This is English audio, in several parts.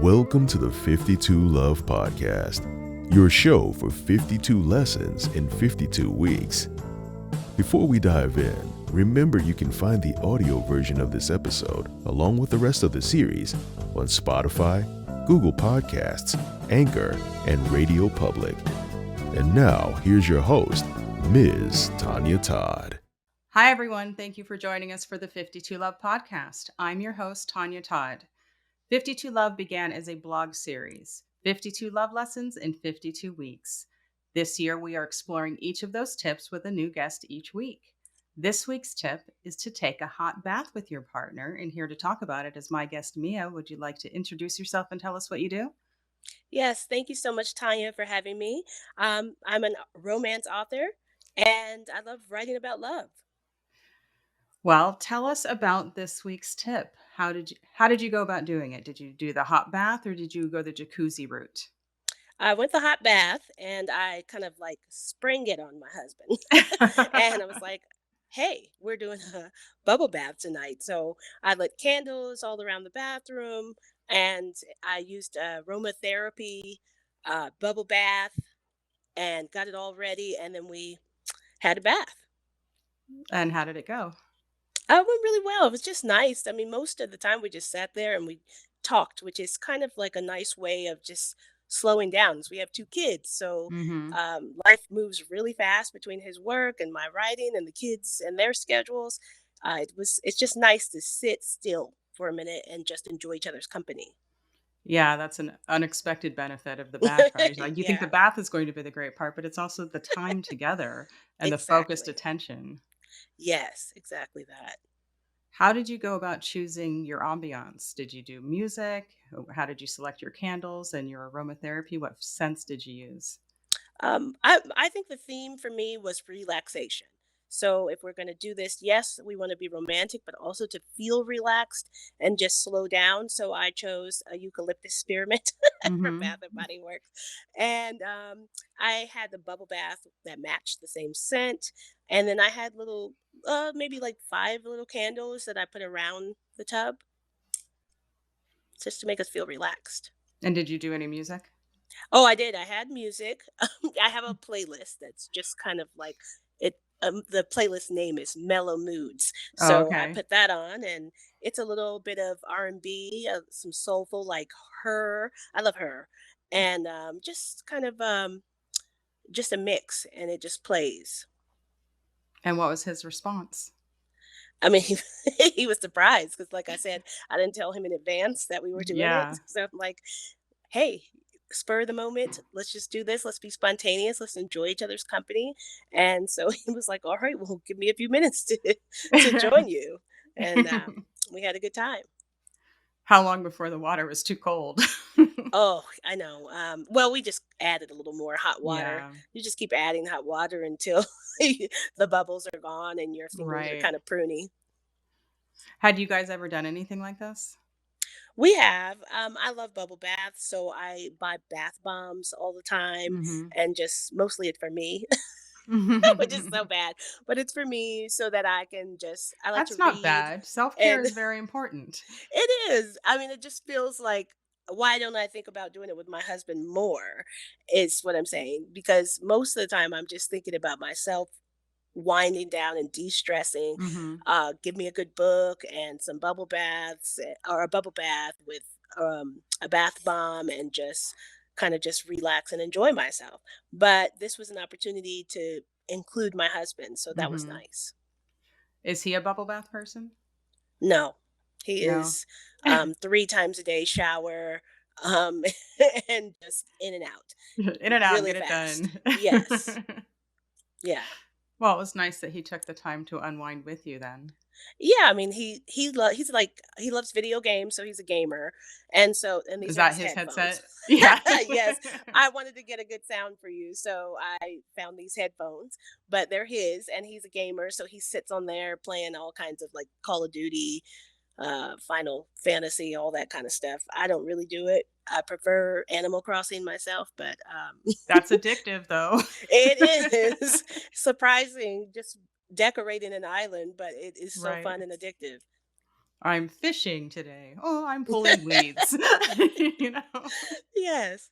Welcome to the 52 Love Podcast, your show for 52 lessons in 52 weeks. Before we dive in, remember you can find the audio version of this episode, along with the rest of the series, on Spotify, Google Podcasts, Anchor, and Radio Public. And now, here's your host, Ms. Tonya Todd. Hi, everyone. Thank you for joining us for the 52 Love Podcast. I'm your host, Tonya Todd. 52 Love began as a blog series, 52 Love Lessons in 52 Weeks. This year, we are exploring each of those tips with a new guest each week. This week's tip is to take a hot bath with your partner, and here to talk about it is my guest, Mia. Would you like to introduce yourself and tell us what you do? Yes, thank you so much, Tanya, for having me. I'm a romance author, and I love writing about love. Well, tell us about this week's tip. How did you go about doing it? Did you do the hot bath or did you go the jacuzzi route? I went the hot bath, and I kind of like spring it on my husband, and I was like, "Hey, we're doing a bubble bath tonight." So I lit candles all around the bathroom, and I used aromatherapy, bubble bath, and got it all ready, and then we had a bath. And how did it go? Went really well. It was just nice. I mean, most of the time we just sat there and we talked, which is kind of like a nice way of just slowing down. 'Cause we have two kids, so Mm-hmm. life moves really fast between his work and my writing and the kids and their schedules. It's just nice to sit still for a minute and just enjoy each other's company. Yeah, that's an unexpected benefit of the bath, right? Like you think the Yeah, bath is going to be the great part, but it's also the time together and the focused exactly. attention. Yes, exactly that. How did you go about choosing your ambiance? Did you do music? How did you select your candles and your aromatherapy? What scents did you use? I think the theme for me was relaxation. So if we're going to do this, yes, we want to be romantic, but also to feel relaxed and just slow down. So I chose a eucalyptus spearmint for Mm-hmm. Bath and Body Works, and I had the bubble bath that matched the same scent, and then I had little, maybe like five little candles that I put around the tub just to make us feel relaxed. And did you do any music? Oh, I did. I had music. I have a playlist that's just kind of like it. The playlist name is Mellow Moods, Oh, so I okay. put that on, and it's a little bit of R&B, some soulful like her. I love her, and just kind of just a mix, and it just plays. And what was his response? I mean, he was surprised because, like I said, I didn't tell him in advance that we were doing it. Yeah. So I'm like, hey, spur of the moment, let's just do this. Let's be spontaneous. Let's enjoy each other's company. And so he was like, all right, well, give me a few minutes to to join you. And we had a good time. How long before the water was too cold? Oh, I know. Well, we just added a little more hot water. Yeah, You just keep adding hot water until the bubbles are gone and your fingers are right. kind of pruny. Had you guys ever done anything like this? We have. I love bubble baths, so I buy bath bombs all the time, Mhm. and just mostly it's for me, which is so bad, but it's for me so that I can just. I like to That's not read, bad. Self-care and is very important. it is. I mean, it just feels like. Why don't I think about doing it with my husband more? Is what I'm saying because most of the time I'm just thinking about myself winding down and de-stressing. Mhm. Give me a good book and some bubble baths or a bubble bath with a bath bomb and just kind of just relax and enjoy myself. But this was an opportunity to include my husband, so that was Mhm. nice. Is he a bubble bath person? No, he No. is 3 times a day shower um, and just in and out In and out, really get it fast. done. Yes. Yeah. Well, it was nice that he took the time to unwind with you then. Yeah, I mean, he's like he loves video games, so he's a gamer, and so and these Is are that his his headphones. headset? Yeah. Yes, I wanted to get a good sound for you, so I found these headphones, but they're his, and he's a gamer, so he sits on there playing all kinds of like Call of Duty, Final Fantasy, all that kind of stuff. I don't really do it. I prefer Animal Crossing myself, but That's addictive though. it is surprising just decorating an island, but it is so Right. fun and addictive. I'm fishing today. Oh, I'm pulling weeds. you know? Yes.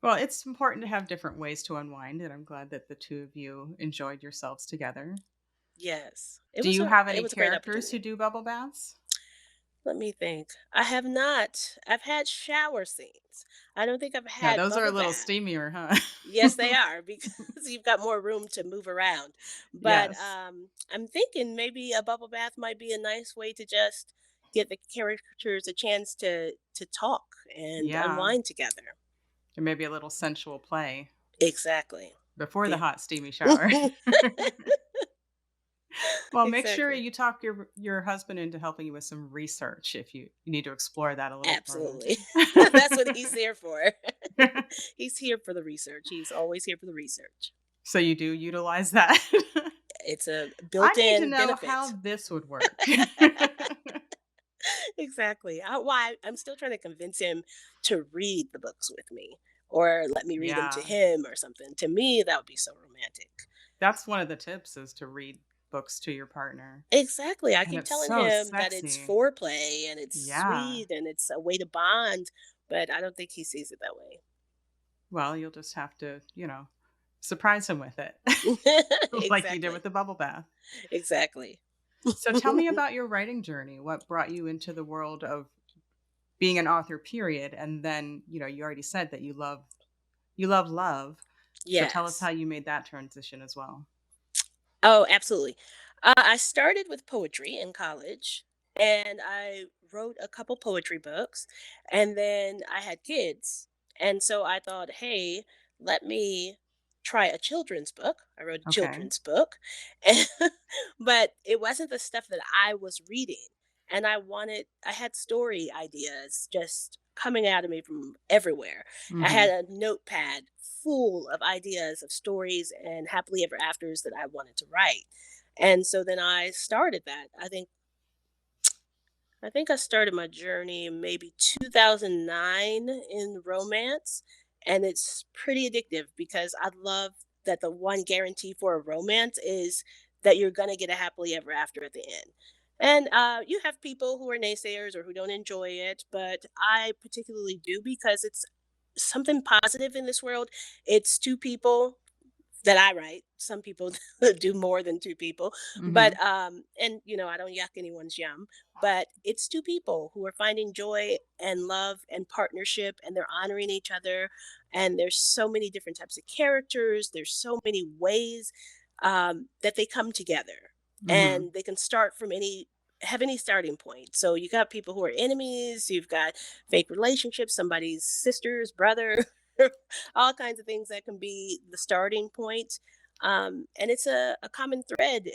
Well, it's important to have different ways to unwind, and I'm glad that the two of you enjoyed yourselves together. Yes. Do you have It any was a great characters who opportunity. do bubble baths? Let me think. I have not. I've had shower scenes. I don't think I've Yeah, had those are a bubble little bath. steamier, huh? Yes, they are because you've got more room to move around. But Yes. I'm thinking maybe a bubble bath might be a nice way to just get the characters a chance to talk and Yeah. unwind together. And maybe a little sensual play Exactly. before the The hot, steamy shower. Well, make sure exactly. you talk your husband into helping you with some research if you need to explore that a little further. Absolutely. That's what he's here for. He's here for the research. He's always here for the research. So you do utilize that? It's a I need to built-in know benefit. how this would work. Exactly. I'm still trying to convince him to read the books with me or let me read them to Yeah. him or something. To me, that would be so romantic. That's one of the tips is to read books to your partner. Exactly. I And keep it's telling so him that it's sexy. foreplay and it's Yeah. sweet and it's a way to bond, but I don't think he sees it that way. Well, you'll just have to, surprise him with it, like you did with Exactly. the bubble bath. Exactly. So tell me about your writing journey. What brought you into the world of being an author, period? And then, you already said that you love love. So tell us how Yes. you made that transition as well. Oh, absolutely. I started with poetry in college and I wrote a couple poetry books and then I had kids. And so I thought, hey, let me try a children's book. I wrote a Okay. children's book, and, but it wasn't the stuff that I was reading. And I had story ideas just coming out of me from everywhere. I had Mhm. a notepad full of ideas of stories and happily ever afters that I wanted to write. And so then I started that. I think I started my journey in maybe 2009 in romance, and it's pretty addictive because I love that the one guarantee for a romance is that you're going to get a happily ever after at the end. And you have people who are naysayers or who don't enjoy it, but I particularly do because it's something positive in this world. It's two people that I write. Some people do more than two people, but Mhm. and I don't yuck anyone's yum, but it's two people who are finding joy and love and partnership, and they're honoring each other. And there's so many different types of characters. There's so many ways that they come together, Mhm. and they can start from any starting point. So you got people who are enemies. You've got fake relationships, somebody's sisters, brother, all kinds of things that can be the starting point. And it's a common thread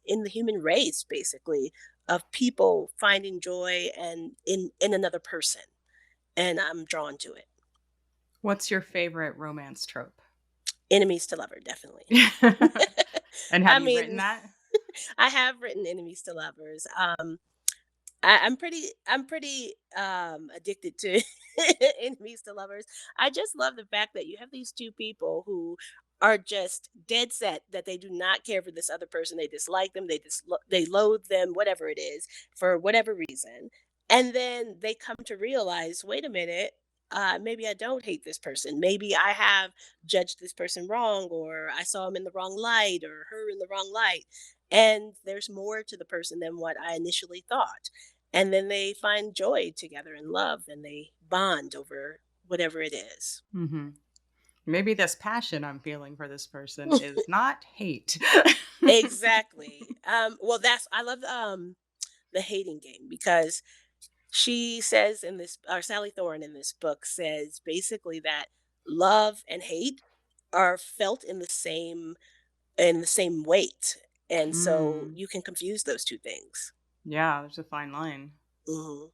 in the human race, basically, of people finding joy and in another person. And I'm drawn to it. What's your favorite romance trope? Enemies to lover, definitely. And have I you written mean, that? I have written enemies to lovers. I'm pretty addicted to enemies to lovers. I just love the fact that you have these two people who are just dead set that they do not care for this other person. They dislike them. They loathe them, whatever it is, for whatever reason. And then they come to realize, wait a minute. Maybe I don't hate this person. Maybe I have judged this person wrong, or I saw him in the wrong light, or her in the wrong light. And there's more to the person than what I initially thought, and then they find joy together and love and they bond over whatever it is. Mhm. Maybe this passion I'm feeling for this person is not hate. Exactly. Well, that's I love the hating game because she says in this, or Sally Thorne in this book says basically that love and hate are felt in the same weight, and so Mm. you can confuse those two things. Yeah, there's a fine line. Mhm.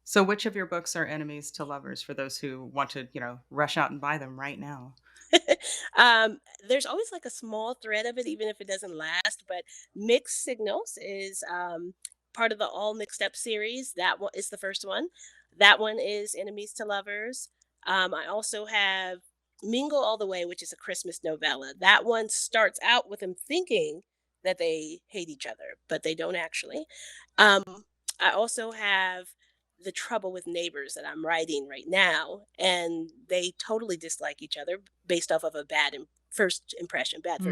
So which of your books are enemies to lovers for those who want to, rush out and buy them right now? um, there's always like a small thread of it, even if it doesn't last. But Mixed Signals is part of the All Mixed Up series. That one is the first one. That one is Enemies to Lovers. I also have Mingle All the Way, which is a Christmas novella. That one starts out with him thinking that they hate each other, but they don't actually. Um, I also have the trouble with neighbors that I'm writing right now, and they totally dislike each other based off of a bad first Hmm.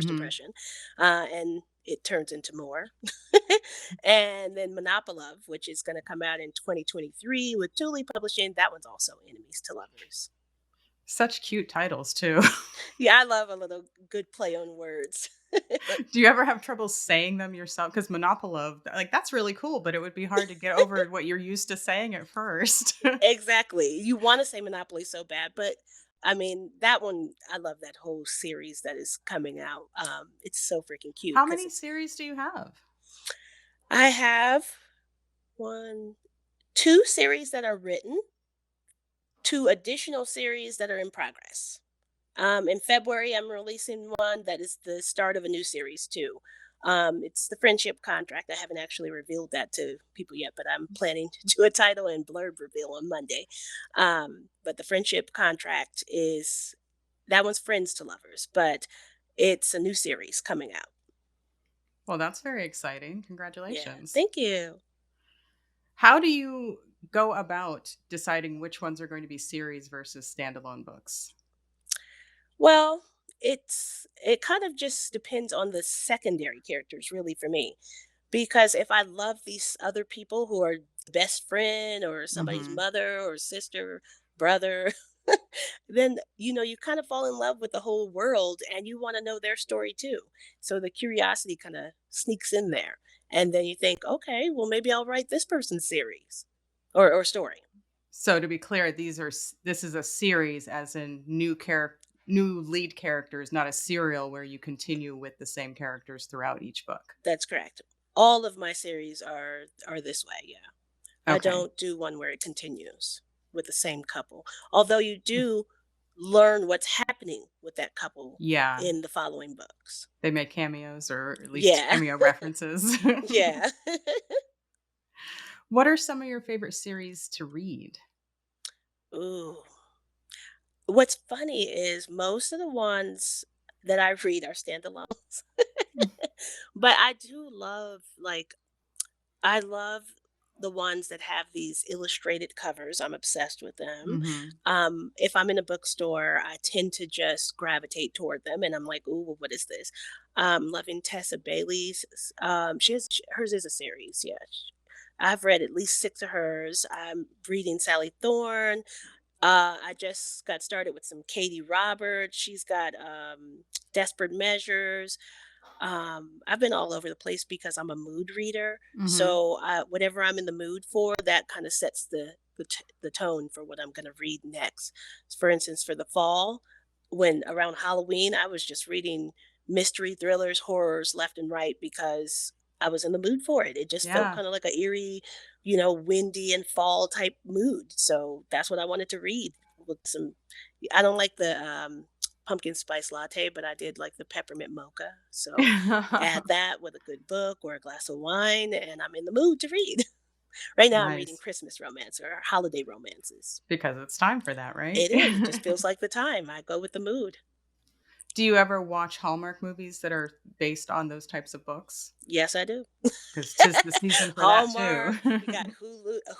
impression, and it turns into more. And then Monopolov, which is going to come out in 2023 with Thule Publishing. That one's also enemies to lovers. Such cute titles too. Yeah, I love a little good play on words. Do you ever have trouble saying them yourself? Because Monopolov, like that's really cool, but it would be hard to get over what you're used to saying at first. Exactly. You want to say Monopoly so bad, but I mean, that one, I love that whole series that is coming out. It's so freaking cute How because many it's, series do you have? I have one, two series that are written, two additional series that are in progress. In February, I'm releasing one that is the start of a new series too. It's the friendship contract. I haven't actually revealed that to people yet, but I'm planning to do a title and blurb reveal on Monday. But the friendship contract is that one's friends to lovers, but it's a new series coming out. Well, that's very exciting. Yeah, Congratulations. thank you. How do you go about deciding which ones are going to be series versus standalone books? Well, it kind of just depends on the secondary characters, really, for me. Because if I love these other people who are best friend or somebody's Hmm. mother or sister, brother, then you kind of fall in love with the whole world and you want to know their story too. So the curiosity kind of sneaks in there. And then you think, okay, well maybe I'll write this person's series or story. So to be clear, this is a series, as in new lead characters, not a serial where you continue with the same characters throughout each book. That's correct. All of my series are this way, yeah. I Okay. don't do one where it continues with the same couple. Although you do learn what's happening with that couple Yeah, in the following books. they make cameos or at least Yeah. cameo references. Yeah. What are some of your favorite series to read? Ooh. What's funny is most of the ones that I read are standalones. But I do love I love the ones that have these illustrated covers. I'm obsessed with them. Mhm. If I'm in a bookstore, I tend to just gravitate toward them, and I'm like, "Ooh, well, what is this?" Loving Tessa Bailey's. Hers is a series. Yeah, I've read at least six of hers. I'm reading Sally Thorne. I just got started with some Katie Roberts. She's got Desperate Measures. I've been all over the place because I'm a mood reader. Mhm. So whatever I'm in the mood for, that kind of sets the tone for what I'm going to read next. For instance, for the fall, when around Halloween, I was just reading mystery thrillers, horrors left and right because I was in the mood for it. It just felt Yeah. kind of like a eerie, windy and fall type mood. So that's what I wanted to read with some. I don't like the pumpkin spice latte, but I did like the peppermint mocha. So add that with a good book or a glass of wine, and I'm in the mood to read. Right now, I'm reading Nice. Christmas romance or holiday romances. Because it's time for that, right? It is. It just feels like the time. I go with the mood. Do you ever watch Hallmark movies that are based on those types of books? Yes, I do. Because 'tis the season for that too. Hallmark. We got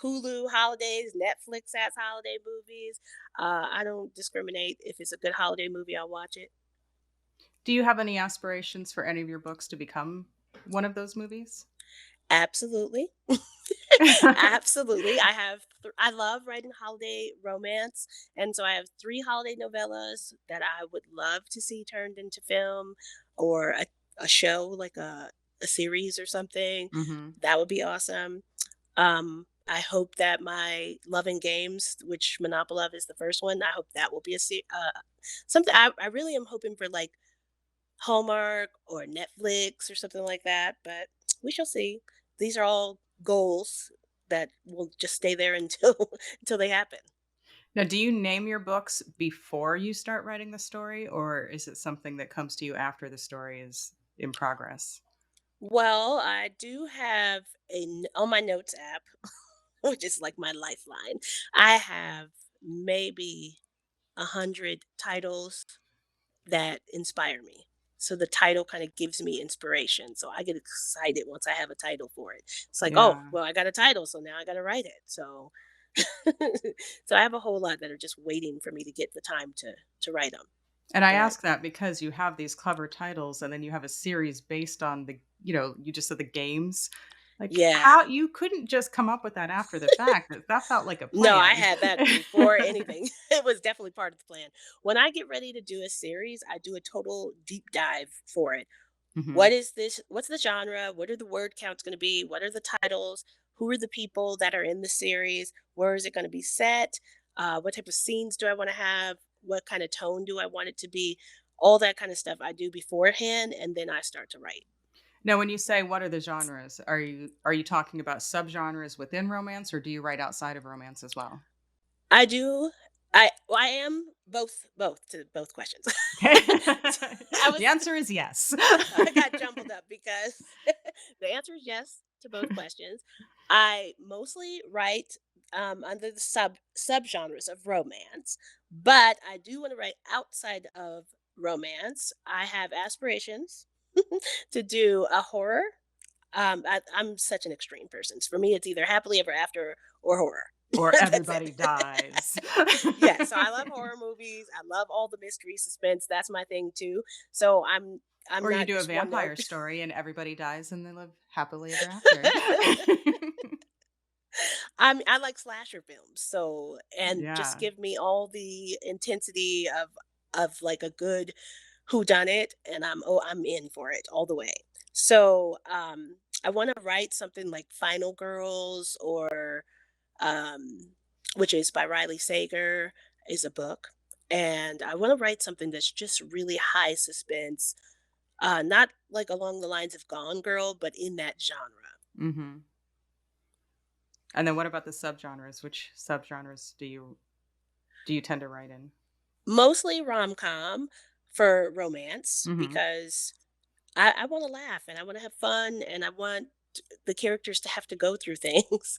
Hulu holidays. Netflix has holiday movies. I don't discriminate. If it's a good holiday movie, I'll watch it. Do you have any aspirations for any of your books to become one of those movies? Absolutely. Absolutely. I love writing holiday romance, and so I have 3 holiday novellas that I would love to see turned into film or a show, like a series or something. Mhm. That would be awesome. I hope that my Love and Games, which Monopoly is the first one, I hope that will be something I really am hoping for, like, Hallmark or Netflix or something like that, but we shall see. These are all goals that will just stay there until until they happen. Now, do you name your books before you start writing the story, or is it something that comes to you after the story is in progress? Well, I do have on my notes app, which is like my lifeline. I have maybe 100 titles that inspire me. So the title kind of gives me inspiration. So I get excited once I have a title for it. It's like, oh, Yeah. well, I got a title, so now I got to write it. So so I have a whole lot that are just waiting for me to get the time to write them. And I But ask that because you have these clever titles and then you have a series based on the, you just said the games. Like, yeah, how you couldn't just come up with that after the fact. That felt like a no, I plan. had that before anything. It was definitely part of the plan. When I get ready to do a series, I do a total deep dive for it. Mhm. What is this? What's the genre? What are the word counts going to be? What are the titles? Who are the people that are in the series? Where is it going to be set? What type of scenes do I want to have? What kind of tone do I want it to be? All that kind of stuff I do beforehand, and then I start to write. Now, when you say what are the genres, are you talking about subgenres within romance, or do you write outside of romance as well? I do. I am both to both questions. Okay. So, I was The answer is yes. I got jumbled up because the answer is yes to both questions. I mostly write under the subgenres of romance, but I do want to write outside of romance. I have aspirations to do a horror. I'm such an extreme person. So for me, it's either happily ever after or horror. Or That's everybody it. dies. Yeah, so I love horror movies. I love all the mystery suspense. That's my thing too. So I'm Or you not do a just one note. vampire story and everybody dies and they live happily ever after. I like slasher films. So and just Yeah. give me all the intensity of like a good who done it, and I'm in for it all the way. So I want to write something like Final Girls or um which is by Riley Sager, is a book. And I want to write something that's just really high suspense, not like along the lines of Gone Girl, but in that genre. Mhm. And then what about the subgenres? Which subgenres do you tend to write in? Mostly rom-com for romance Mhm. because I want to laugh and I want to have fun and I want the characters to have to go through things.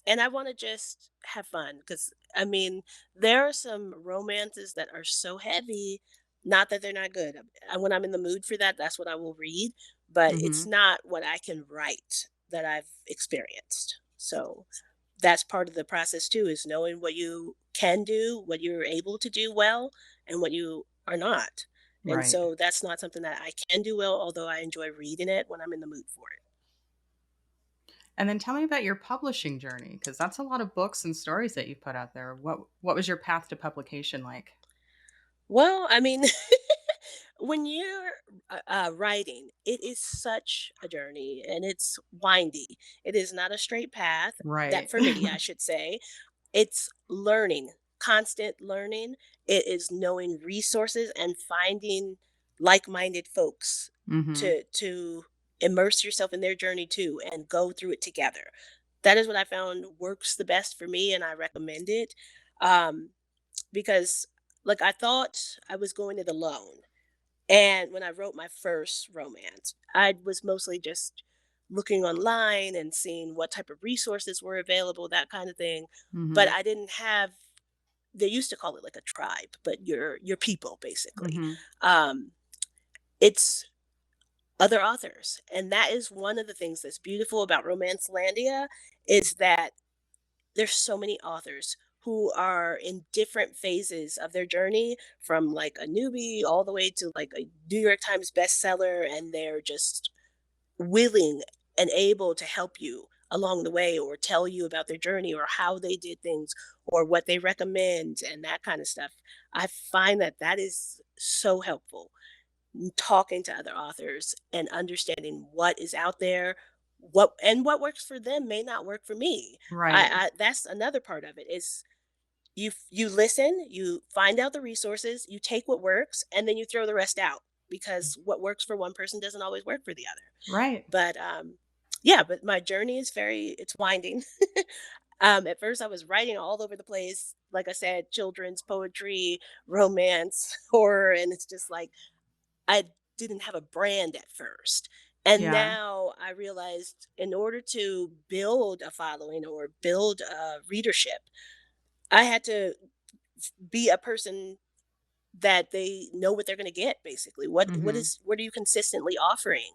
And I want to just have fun because I mean, there are some romances that are so heavy, not that they're not good. When I'm in the mood for that, that's what I will read, but it's Mhm. not what I can write that I've experienced. So that's part of the process too, is knowing what you can do, what you're able to do well, and what you are not. And Right. so that's not something that I can do well, although I enjoy reading it when I'm in the mood for it. And then tell me about your publishing journey because that's a lot of books and stories that you've put out there. What was your path to publication like? Well, I mean, when you're writing, it is such a journey and it's windy. It is not a straight path. That Right. for me, I should say. It's learning, constant learning. It is knowing resources and finding like-minded folks Mhm. to immerse yourself in their journey too and go through it together. That is what I found works the best for me and I recommend it. Um, because like I thought I was going it alone. And when I wrote my first romance, I was mostly just looking online and seeing what type of resources were available, that kind of thing. But Mhm. I didn't have, they used to call it like a tribe, but your people basically. Mhm. Um, it's other authors. And that is one of the things that's beautiful about Romance Landia is that there's so many authors who are in different phases of their journey from like a newbie all the way to like a New York Times bestseller and they're just willing and able to help you along the way or tell you about their journey or how they did things or what they recommend and that kind of stuff. I find that that is so helpful, talking to other authors and understanding what is out there, what works for them may not work for me. Right. I that's another part of it is you listen, you find out the resources, you take what works, and then you throw the rest out because what works for one person doesn't always work for the other. Right. But yeah, but my journey is very it's winding. At first I was writing all over the place, like I said, children's poetry, romance, horror, and it's just like I didn't have a brand at first. And Yeah. now I realized in order to build a following or build a readership, I had to be a person that they know what they're going to get. Basically, Hmm. what are you consistently offering?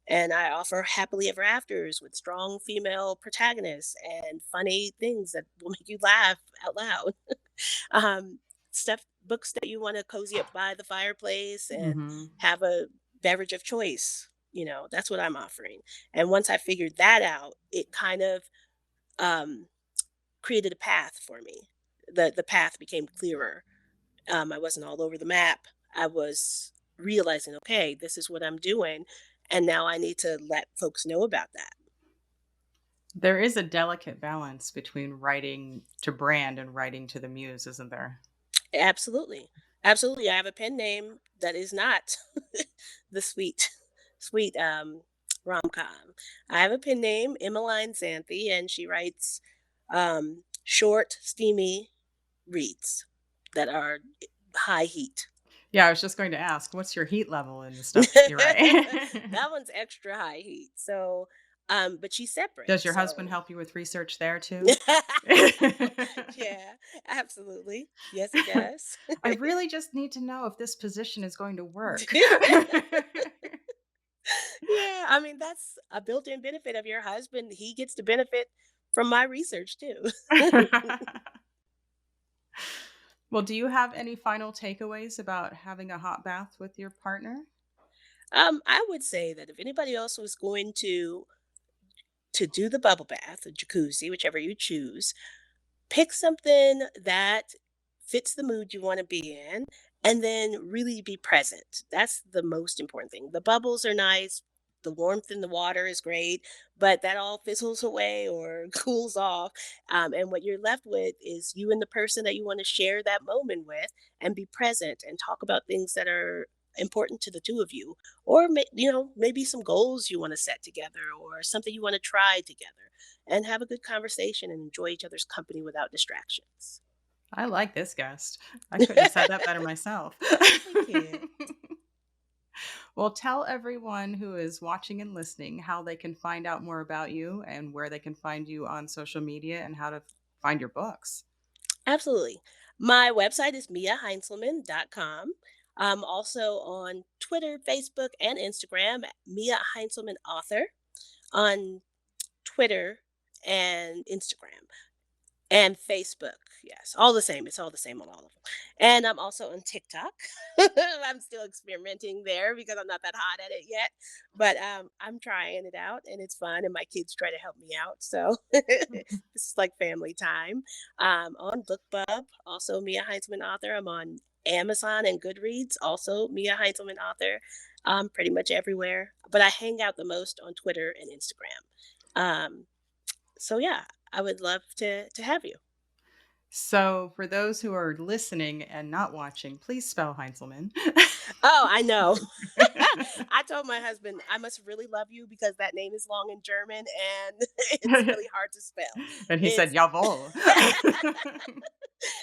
And I offer happily ever afters with strong female protagonists and funny things that will make you laugh out loud. um, Stuff, books that you want to cozy up by the fireplace and Hmm. have a beverage of choice. That's what I'm offering. And once I figured that out, it kind of um, created a path for me. The path became clearer. I wasn't all over the map. I was realizing, okay, this is what I'm doing, and now I need to let folks know about that. There is a delicate balance between writing to brand and writing to the muse, isn't there? Absolutely. Absolutely. I have a pen name that is not the sweet rom-com. I have a pen name, Emmeline Xanthe, and she writes short, steamy reads that are high heat. Yeah, I was just going to ask, what's your heat level in the stuff that you write? That one's extra high heat. So but she's separate. Does your husband So help you with research there too? yeah, absolutely. Yes, he does. I really just need to know if this position is going to work. Yeah, I mean, that's a built-in benefit of your husband. He gets to benefit from my research too. Well, do you have any final takeaways about having a hot bath with your partner? I would say that if anybody else was going to do the bubble bath or jacuzzi, whichever you choose, pick something that fits the mood you want to be in and then really be present. That's the most important thing. The bubbles are nice, the warmth in the water is great, but that all fizzles away or cools off. And what you're left with is you and the person that you want to share that moment with and be present and talk about things that are important to the two of you, or maybe some goals you want to set together or something you want to try together, and have a good conversation and enjoy each other's company without distractions. I like this guest. I couldn't have said that better myself. Thank you. Well, tell everyone who is watching and listening how they can find out more about you and where they can find you on social media and how to find your books. Absolutely. My website is miaheinzelman.com. I'm also on Twitter, Facebook, and Instagram at Mia Heintzelman Author on Twitter and Instagram. And Facebook, yes, all the same. It's all the same on all of them. And I'm also on TikTok. I'm still experimenting there because I'm not that hot at it yet. But I'm trying it out and it's fun. And my kids try to help me out. So this is like family time. On BookBub, also Mia Heintzelman author. I'm on Amazon and Goodreads, also Mia Heintzelman author. Pretty much everywhere. But I hang out the most on Twitter and Instagram. Um, so yeah, I would love to have you. So, for those who are listening and not watching, please spell Heinzelman. Oh, I know. I told my husband I must really love you because that name is long in German and it's really hard to spell. And he said, It's Jawohl.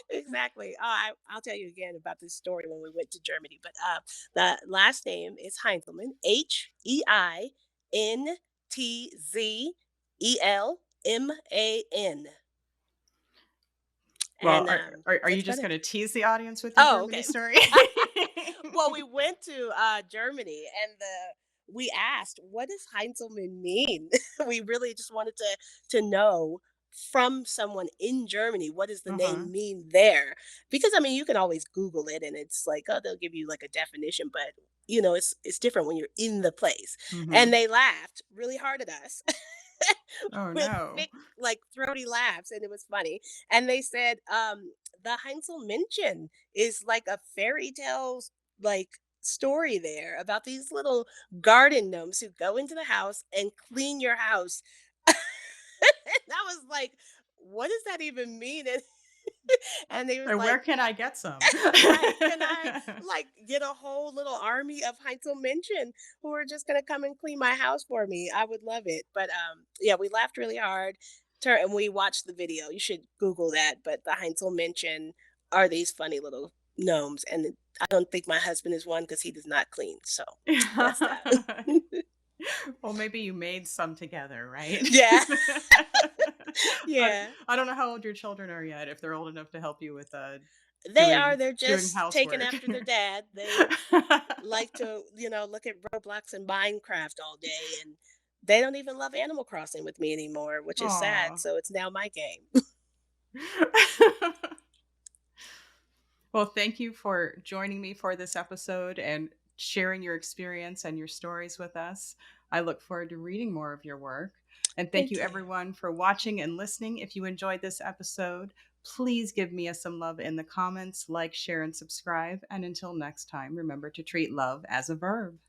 exactly. Oh, I'll tell you again about this story when we went to Germany. But the last name is Heinzelman, Heintzlman. Well, And are you it's just funny. going to tease the audience with your Oh, Germany okay. story? Well, we went to Germany and we asked, what does Heinzelman mean? We really just wanted to know from someone in Germany, what does the Uh-huh. name mean there? Because I mean, you can always Google it and it's like, oh, they'll give you like a definition, but it's different when you're in the place. And Mhm. they laughed really hard at us Oh, with no. thick, like throaty laughs, and it was funny. And they said, the Heinzelmännchen is like a fairy tale like story there about these little garden gnomes who go into the house and clean your house. And I was like, what does that even mean? And they was And where like, can I get some? right, can I like get a whole little army of Heinzelmännchen who are just gonna come and clean my house for me? I would love it. But yeah, we laughed really hard. And we watched the video. You should Google that. But the Heinzelmännchen are these funny little gnomes, and I don't think my husband is one because he does not clean. So that's that. Well, maybe you made some together, right? Yeah, I yeah. I don't know how old your children are yet, if they're old enough to help you with, They are. They're doing just taken housework. after their dad. They like to, look at Roblox and Minecraft all day, and they don't even love Animal Crossing with me anymore, which is sad. Aw. So it's now my game. Well, thank you for joining me for this episode and sharing your experience and your stories with us. I look forward to reading more of your work. And thank you, Thank you. everyone, for watching and listening. If you enjoyed this episode, please give me some love in the comments, like, share, and subscribe. And until next time, remember to treat love as a verb.